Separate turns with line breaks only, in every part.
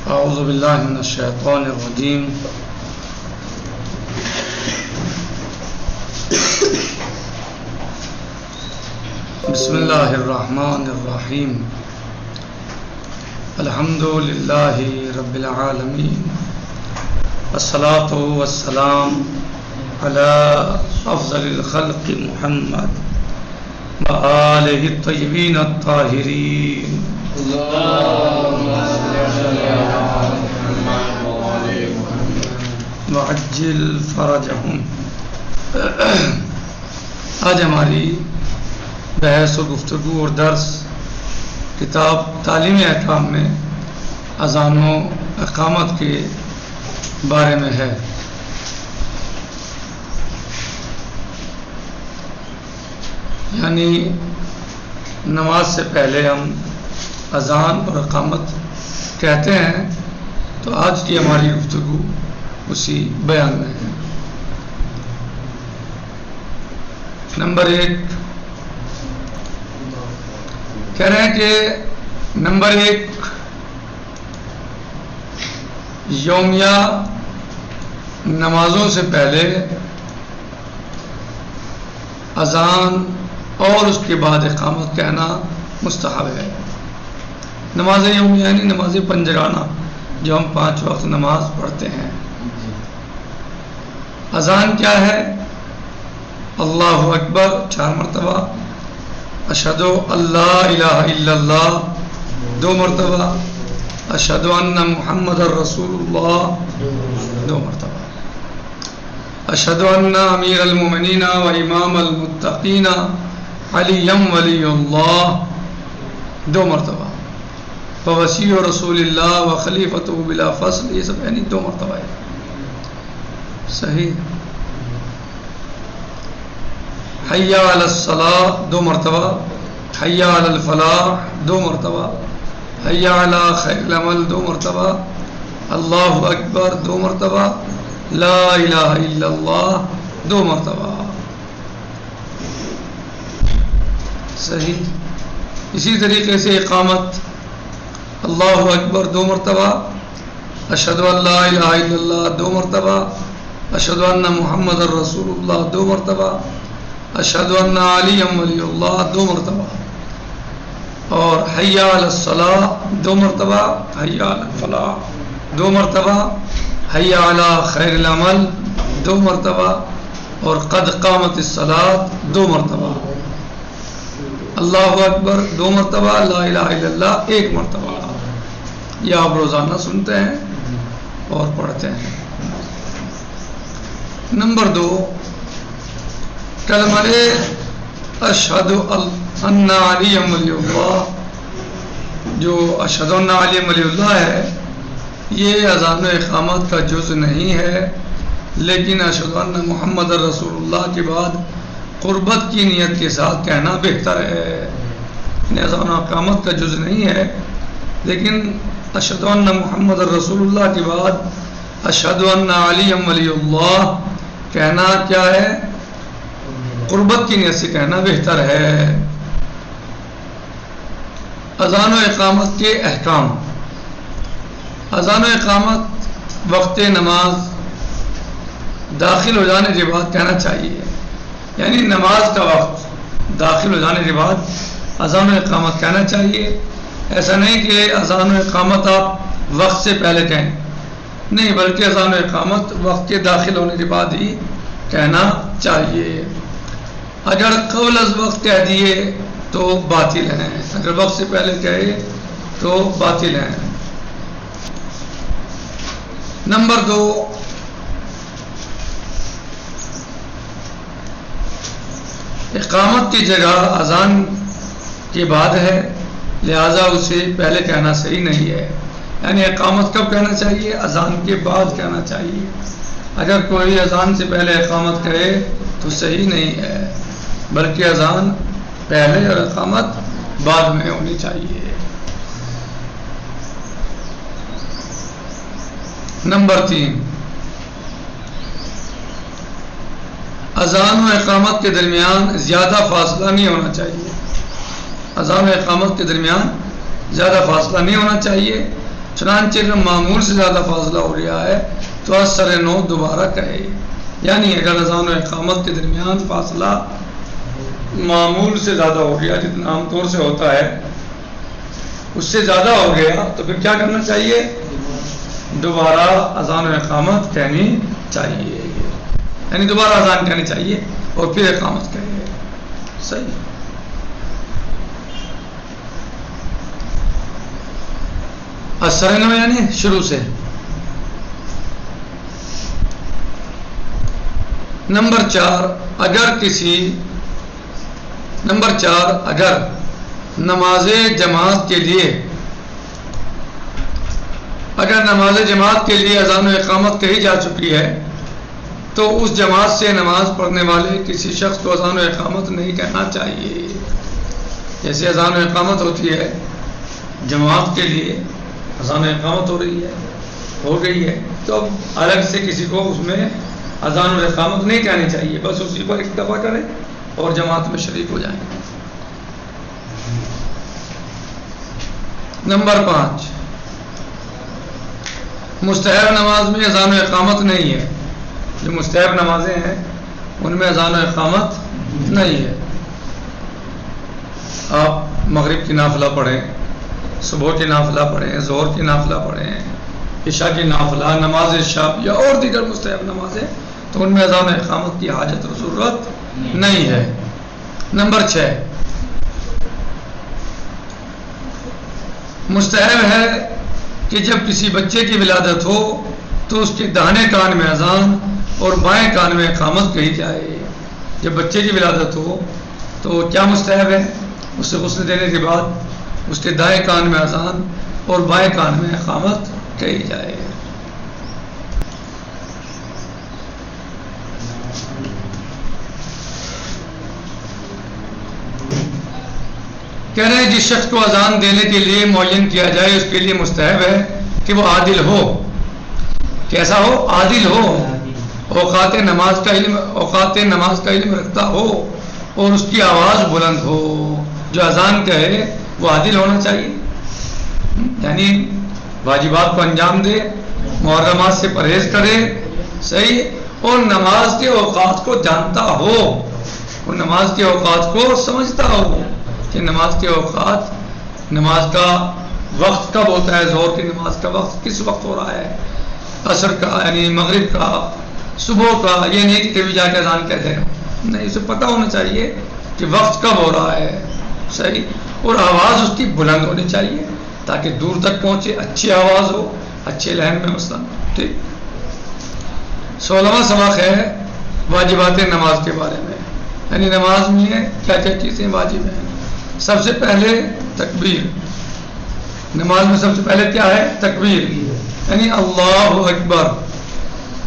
اعوذ باللہ من الشیطان الرجیم بسم اللہ الرحمن الرحیم الحمد للہ رب العالمین والصلاة والسلام علی افضل الخلق محمد وآلہ الطیبین الطاہرین وعجل فرجہم۔ آج ہماری بحث و گفتگو اور درس کتاب تعلیم احکام میں اذان و اقامت کے بارے میں ہے۔ یعنی نماز سے پہلے ہم اذان اور اقامت کہتے ہیں، تو آج کی ہماری گفتگو اسی بیان میں ہے۔ نمبر 1 کہہ رہے ہیں کہ نمبر 1 یومیہ نمازوں سے پہلے اذان اور اس کے بعد اقامت کہنا مستحب ہے۔ نماز یومیہ یعنی نماز پنجگانہ جو ہم 5 وقت نماز پڑھتے ہیں۔ اذان کیا ہے؟ اللہ اکبر 4 مرتبہ، اشہد اللہ الہ الا اللہ 2 مرتبہ، اشہد ان محمد رسول اللہ 2 مرتبہ، اشہد ان امیر المؤمنین و امام المتقین علی ولی اللہ 2 مرتبہ، ووصی رسول اللہ و خلیفۃ بلا فصل، یہ سب یعنی 2 مرتبہ ہے۔ صحیح۔ حی علی الصلاۃ 2 مرتبہ، حی علی الفلاح 2 مرتبہ، حی علی خیر العمل 2 مرتبہ، اللہ اکبر 2 مرتبہ، لا الہ الا اللہ 2 مرتبہ۔ صحیح۔ اسی طریقے سے اقامت اللہ اکبر 2 مرتبہ، اشہد ان لا الہ الا اللہ 2 مرتبہ، اشہد ان محمد رسول اللہ 2 مرتبہ، اشہد ان علی ولی اللہ 2 مرتبہ، اور حی علی الصلاۃ 2 مرتبہ، حی علی الفلاح 2 مرتبہ، حی علی خیر العمل 2 مرتبہ، اور قد قامت الصلاۃ 2 مرتبہ، اللہ اکبر 2 مرتبہ، لا الہ الا اللہ 1 مرتبہ۔ یہ آپ روزانہ سنتے ہیں اور پڑھتے ہیں۔ نمبر 2 کلمہ اشہد ان علی ولی اللہ، جو اشہد ان علی ولی اللہ ہے، یہ اذان و اقامت کا جز نہیں ہے، لیکن اشہد ان محمد رسول اللہ کے بعد قربت کی نیت کے ساتھ کہنا بہتر ہے۔ اذان و اقامت کا جز نہیں ہے، لیکن اشہد ان محمد رسول اللہ کے بعد اشہد ان علی ولی اللہ کہنا کیا ہے؟ قربت کی نیت سے کہنا بہتر ہے۔ اذان و اقامت کے احکام۔ اذان و اقامت وقت نماز داخل ہو جانے کے بعد کہنا چاہیے، یعنی نماز کا وقت داخل ہو جانے کے بعد اذان و اقامت کہنا چاہیے۔ ایسا نہیں کہ اذان و اقامت آپ وقت سے پہلے کہیں، نہیں، بلکہ اذان و اقامت وقت کے داخل ہونے کے بعد ہی کہنا چاہیے۔ اگر قبل از وقت کہہ دیے تو باطل ہیں، اگر وقت سے پہلے کہے تو باطل ہیں۔ نمبر 2 اقامت کی جگہ اذان کے بعد ہے، لہذا اسے پہلے کہنا صحیح نہیں ہے۔ یعنی اقامت کب کہنا چاہیے؟ اذان کے بعد کہنا چاہیے۔ اگر کوئی اذان سے پہلے اقامت کہے تو صحیح نہیں ہے، بلکہ اذان پہلے اور اقامت بعد میں ہونی چاہیے۔ نمبر 3 اذان و اقامت کے درمیان زیادہ فاصلہ نہیں ہونا چاہیے۔ اذان و اقامت کے درمیان زیادہ فاصلہ نہیں ہونا چاہیے، چنانچہ اگر معمول سے زیادہ فاصلہ ہو گیا ہے تو اثر نو دوبارہ کہے، یعنی اگر اذان و اقامت کے درمیان فاصلہ معمول سے زیادہ ہو گیا، جتنا عام طور سے ہوتا ہے اس سے زیادہ ہو گیا، تو پھر کیا کرنا چاہیے؟ دوبارہ اذان و اقامت کہنی چاہیے، یعنی دوبارہ اذان کہنی چاہیے اور پھر اقامت کہیے. صحیح. اثر نو یعنی شروع سے. نمبر 4 اگر نماز جماعت کے لیے اذان و اقامت کہی جا چکی ہے تو اس جماعت سے نماز پڑھنے والے کسی شخص کو اذان و اقامت نہیں کہنا چاہیے. جیسے اذان و اقامت ہوتی ہے جماعت کے لیے، اذان و اقامت ہو گئی ہے، تو اب الگ سے کسی کو اس میں اذان و اقامت نہیں کہنی چاہیے، بس اسی پر اکتفا کریں اور جماعت میں شریک ہو جائیں. نمبر 5 مستحب نماز میں اذان و اقامت نہیں ہے. جو مستحب نمازیں ہیں ان میں اذان و اقامت نہیں ہے. آپ مغرب کی نافلہ پڑھیں، صبح کی نافلہ پڑھیں، ظہر کی نافلہ پڑھیں، عشاء کی نافلہ، نماز عشاء یا اور دیگر مستحب نمازیں، تو ان میں اذان و اقامت کی حاجت و ضرورت نہیں ہے. نمبر 6 مستحب ہے کہ جب کسی بچے کی ولادت ہو تو اس کے داہنے کان میں اذان اور بائیں کان میں اقامت کہی جائے. جب بچے کی ولادت ہو تو کیا مستحب ہے؟ اسے غسل دینے کے بعد اس کے دائیں کان میں اذان اور بائیں کان میں اقامت کہی جائے. کہہ رہے ہیں جس شخص کو اذان دینے کے لیے معین کیا جائے اس کے لیے مستحب ہے کہ وہ عادل ہو. کیسا ہو؟ عادل ہو، اوقات نماز کا علم رکھتا ہو اور اس کی آواز بلند ہو. جو اذان کہے وہ عادل ہونا چاہیے، یعنی واجبات کو انجام دے، محرمات سے پرہیز کرے، صحیح، اور نماز کے اوقات کو جانتا ہو اور نماز کے اوقات کو سمجھتا ہو کہ نماز کے اوقات، نماز کا وقت کب ہوتا ہے، ظہر کی نماز کا وقت کس وقت ہو رہا ہے، عصر کا یعنی مغرب کا، صبح کا. یہ نہیں کہ کبھی جا کے اذان کہہ دے، نہیں، اسے پتہ ہونا چاہیے کہ وقت کب ہو رہا ہے، صحیح، اور آواز اس کی بلند ہونی چاہیے تاکہ دور تک پہنچے، اچھی آواز ہو، اچھے لہن میں مثلا. ٹھیک. 16واں سبق ہے واجبات نماز کے بارے میں، یعنی نماز میں کیا کیا چیزیں واجب ہیں. سب سے پہلے تکبیر. نماز میں سب سے پہلے کیا ہے؟ تکبیر، یعنی اللہ اکبر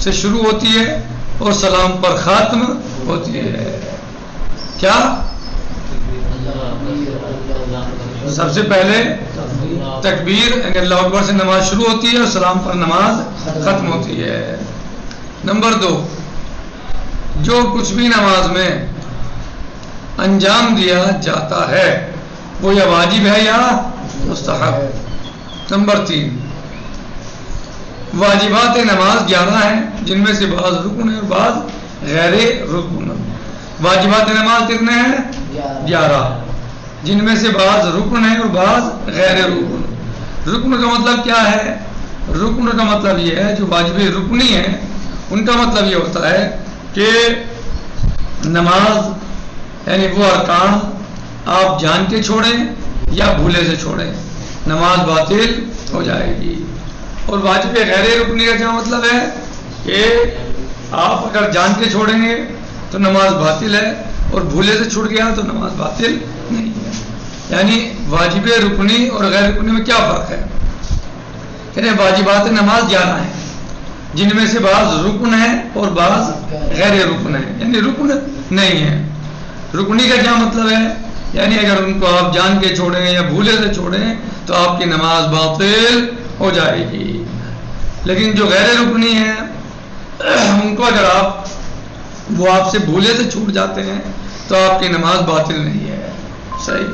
سے شروع ہوتی ہے اور سلام پر ختم ہوتی ہے. کیا؟ سب سے پہلے تکبیر، یعنی اللہ اکبر سے نماز شروع ہوتی ہے اور سلام پر نماز ختم ہوتی ہے. نمبر 2 جو کچھ بھی نماز میں انجام دیا جاتا ہے وہ یا واجب ہے یا مستحب. نمبر 3 واجبات نماز 11 ہیں جن میں سے بعض رکن ہیں اور بعض غیر رکن. واجبات نماز کتنے ہیں؟ 11، جن میں سے بعض رکن ہیں اور بعض غیر رکن. رکن کا مطلب کیا ہے؟ رکن کا مطلب یہ ہے جو واجب رکنی ہیں ان کا مطلب یہ ہوتا ہے کہ نماز یعنی وہ ارکان آپ جان کے چھوڑیں یا بھولے سے چھوڑیں، نماز باطل ہو جائے گی. اور واجب غیر رکنی کا کیا مطلب ہے کہ آپ اگر جان کے چھوڑیں گے تو نماز باطل ہے اور بھولے سے چھوٹ گیا تو نماز باطل نہیں ہے. یعنی واجب رکنی اور غیر رکنی میں کیا فرق ہے؟ کہتے ہیں واجبات نماز 11 ہیں جن میں سے بعض رکن ہیں اور بعض غیر رکن ہیں، یعنی رکن نہیں ہے. رکنی کا کیا مطلب ہے؟ یعنی اگر ان کو آپ جان کے چھوڑیں یا بھولے سے چھوڑیں تو آپ کی نماز باطل ہو جائے گی. لیکن جو غیر رکنی ہیں ان کو اگر وہ آپ سے بھولے سے چھوٹ جاتے ہیں تو آپ کی نماز باطل نہیں ہے. صحیح.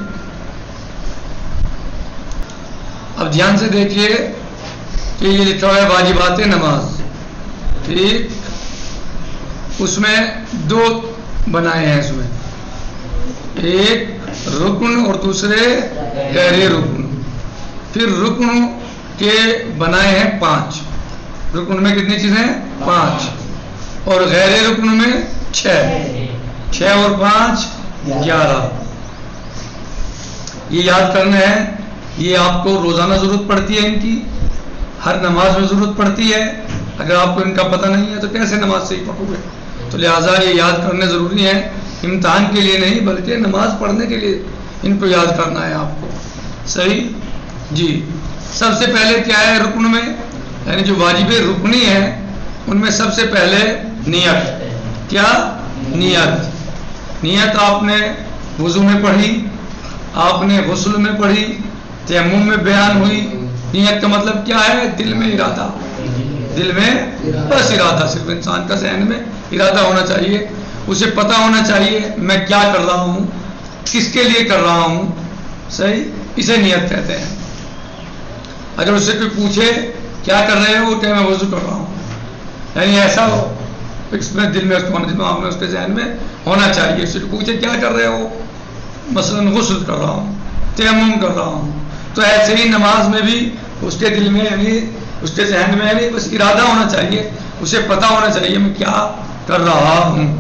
اب دھیان سے دیکھیے کہ یہ لکھا ہوا ہے واجبات نماز، ٹھیک، اس میں دو بنائے ہیں، اس میں ایک رکن اور دوسرے غیر رکن. پھر رکن کے بنائے ہیں 5. رکن میں کتنی چیزیں ہیں؟ 5. اور غیر رکن میں 6. 6 اور 5 11. یہ یاد کرنا ہے. یہ آپ کو روزانہ ضرورت پڑتی ہے، ان کی ہر نماز میں ضرورت پڑتی ہے. اگر آپ کو ان کا پتہ نہیں ہے تو کیسے نماز صحیح پڑھو گے؟ تو لہٰذا یہ یاد کرنے ضروری ہے، امتحان کے لیے نہیں بلکہ نماز پڑھنے کے لیے ان کو یاد کرنا ہے آپ کو. صحیح جی. سب سے پہلے کیا ہے رکن میں، یعنی جو واجب رکنی ہے ان میں سب سے پہلے نیت. کیا؟ نیت. نیت آپ نے وضو میں پڑھی، آپ نے غسل میں پڑھی، تیمم میں بیان ہوئی. نیت کا مطلب کیا ہے؟ دل میں ارادہ. دل میں بس ارادہ، صرف انسان کا ذہن میں ارادہ ہونا چاہیے، اسے پتہ ہونا چاہیے میں کیا کر رہا ہوں، کس کے لیے کر رہا ہوں. صحیح، اسے نیت کہتے ہیں. اگر اس سے کوئی پوچھے کیا کر رہے ہو، کہ میں وضو کر رہا ہوں، یعنی ایسا ہو اس میں دل میں اس کو دماغ میں اس کے ذہن میں ہونا چاہیے. اس سے پوچھے کیا کر رہے ہو، مثلا غسل کر رہا ہوں، تیمم کر رہا ہوں، تو ایسے ہی نماز میں بھی اس کے دل میں یعنی اس کے ذہن میں یعنی بس ارادہ ہونا چاہیے، اسے پتہ ہونا چاہیے میں کیا کر رہا ہوں.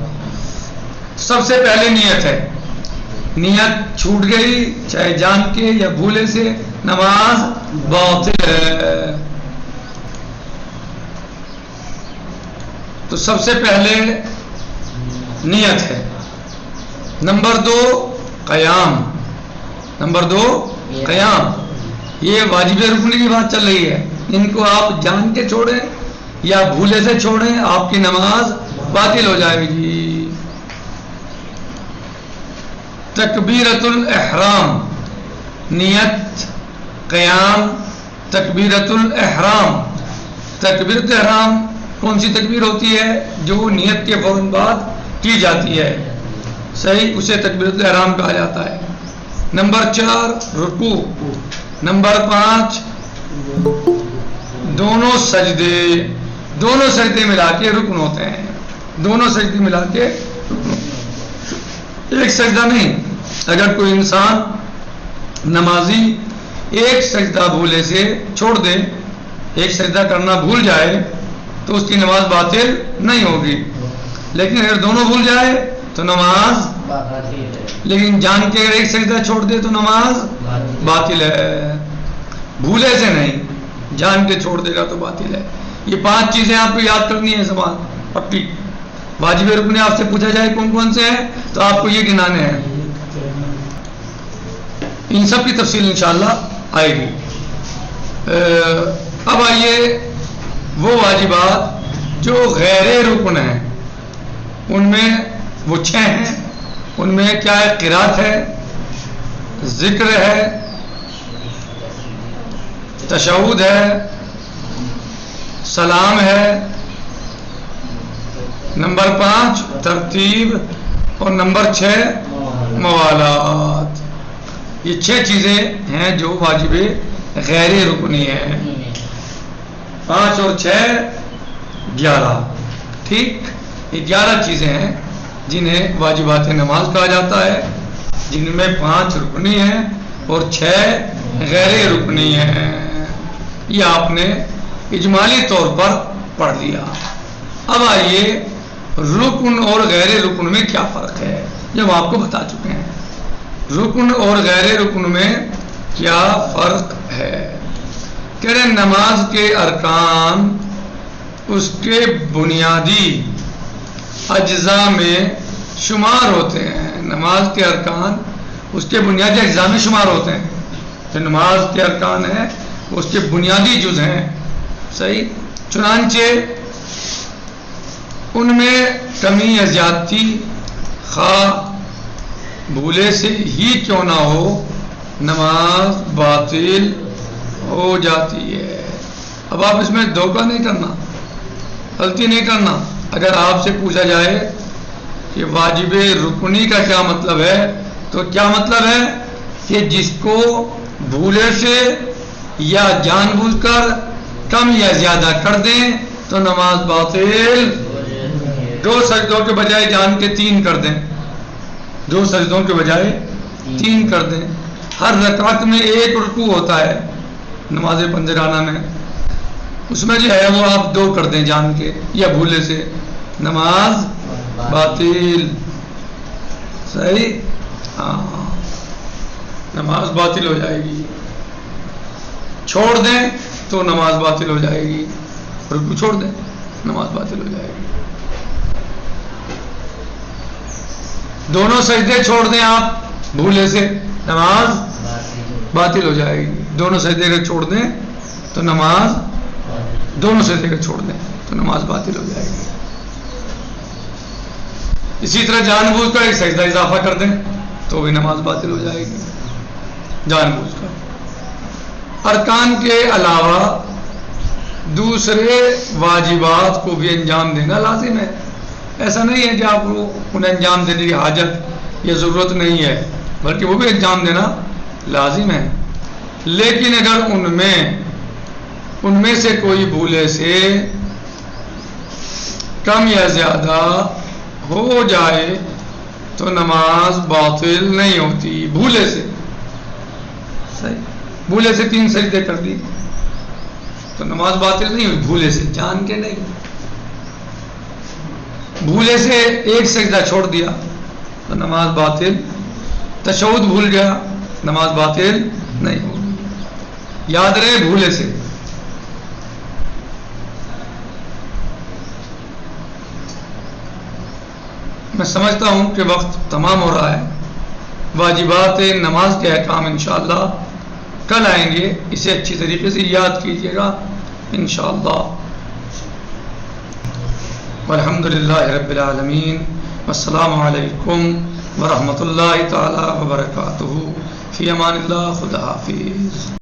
سب سے پہلے نیت ہے. نیت چھوٹ گئی چاہے جان کے یا بھولے سے، نماز باطل ہے. تو سب سے پہلے نیت ہے. نمبر 2 قیام. نمبر 2 قیام. یہ واجب رکنی کی بات چل رہی ہے. ان کو آپ جان کے چھوڑیں یا بھولے سے چھوڑیں، آپ کی نماز باطل ہو جائے گی. تکبیرۃ الاحرام. نیت، قیام، تکبیرۃ الاحرام. تکبیرۃ احرام کون سی تکبیر ہوتی ہے؟ جو نیت کے فوراً بعد کی جاتی ہے. صحیح، اسے تکبیرۃ الاحرام کہا جاتا ہے. نمبر 4 رکوع. نمبر 5 دونوں سجدے ملا کے رکن ہوتے ہیں. دونوں سجدے ملا کے ایک سجدہ نہیں. اگر کوئی انسان نمازی ایک سجدہ بھولے سے چھوڑ دے، ایک سجدہ کرنا بھول جائے تو اس کی نماز باطل نہیں ہوگی. لیکن اگر دونوں بھول جائے تو نماز، لیکن جان کے اگر ایک سجدہ چھوڑ دے تو نماز باطل ہے. بھولے سے نہیں، جان کے چھوڑ دے گا تو باطل ہے. یہ 5 چیزیں آپ کو یاد کرنی ہے زبان پکی. واجب رکن آپ سے پوچھا جائے کون کون سے ہیں تو آپ کو یہ گنانے ہیں. ان سب کی تفصیل انشاءاللہ آئے گی. اب آئیے وہ واجبات جو غیر رکن ہیں، ان میں وہ 6 ہیں. ان میں کیا ہے؟ قرات ہے، ذکر ہے، تشہد ہے، سلام ہے، نمبر 5 ترتیب، اور نمبر 6 موالات. یہ 6 چیزیں ہیں جو واجب غیر رکنی ہیں. 5 اور 6 11. ٹھیک، یہ 11 چیزیں ہیں جنہیں واجبات نماز کہا جاتا ہے، جن میں 5 رکنی ہیں اور 6 غیر رکنی ہیں. یہ آپ نے اجمالی طور پر پڑھ لیا. اب آئیے رکن اور غیر رکن میں کیا فرق ہے، جو ہم آپ کو بتا چکے ہیں. رکن اور غیر رکن میں کیا فرق ہے؟ کہہ رہے نماز کے ارکان اس کے بنیادی اجزاء میں شمار ہوتے ہیں. نماز کے ارکان اس کے بنیادی اجزاء میں شمار ہوتے ہیں. جو نماز کے ارکان ہیں اس کے بنیادی جز ہیں. صحیح، چنانچہ ان میں کمی یا زیادتی خواہ بھولے سے ہی کیوں نہ ہو نماز باطل ہو جاتی ہے. اب آپ اس میں دھوکہ نہیں کرنا، غلطی نہیں کرنا. اگر آپ سے پوچھا جائے کہ واجب رکنی کا کیا مطلب ہے، تو کیا مطلب ہے کہ جس کو بھولے سے یا جان بوجھ کر کم یا زیادہ کر دیں تو نماز باطل. 2 سجدوں کے بجائے جان کے 3 کر دیں, 2 سجدوں کے بجائے 3 کر دیں. ہر رکعت میں 1 رکوع ہوتا ہے نماز پنجرانہ میں, اس میں جو ہے وہ آپ 2 کر دیں جان کے یا بھولے سے, نماز باطل. صحیح, ہاں, نماز باطل ہو جائے گی. چھوڑ دیں تو نماز باطل ہو جائے گی, رکوع چھوڑ دیں نماز باطل ہو جائے گی. دونوں سجدے چھوڑ دیں آپ بھولے سے, نماز باطل ہو جائے گی. دونوں سجدے کا چھوڑ دیں تو نماز, دونوں سجدے کا چھوڑ دیں تو نماز باطل ہو جائے گی. اسی طرح جان بوجھ کر ایک سجدہ اضافہ کر دیں تو بھی نماز باطل ہو جائے گی جان بوجھ کر. ارکان کے علاوہ دوسرے واجبات کو بھی انجام دینا لازم ہے. ایسا نہیں ہے کہ آپ کو انہیں انجام دینے کی حاجت یا ضرورت نہیں ہے, بلکہ وہ بھی انجام دینا لازم ہے. لیکن اگر ان میں سے کوئی بھولے سے کم یا زیادہ ہو جائے تو نماز باطل نہیں ہوتی. بھولے سے, صحیح, بھولے سے 3 سجدے کر دی تو نماز باطل نہیں ہوئی. بھولے سے, جان کے نہیں. بھولے سے 1 سجدہ چھوڑ دیا تو نماز باطل. تشہد بھول گیا, نماز باطل نہیں ہوگی. یاد رہے, بھولے سے. میں سمجھتا ہوں کہ وقت تمام ہو رہا ہے. واجبات نماز کے احکام انشاءاللہ کل آئیں گے, اسے اچھی طریقے سے یاد کیجیے گا انشاءاللہ. والحمدللہ رب العالمین, والسلام علیکم ورحمۃ اللہ تعالی وبرکاتہ. فی امان اللہ, خدا حافظ.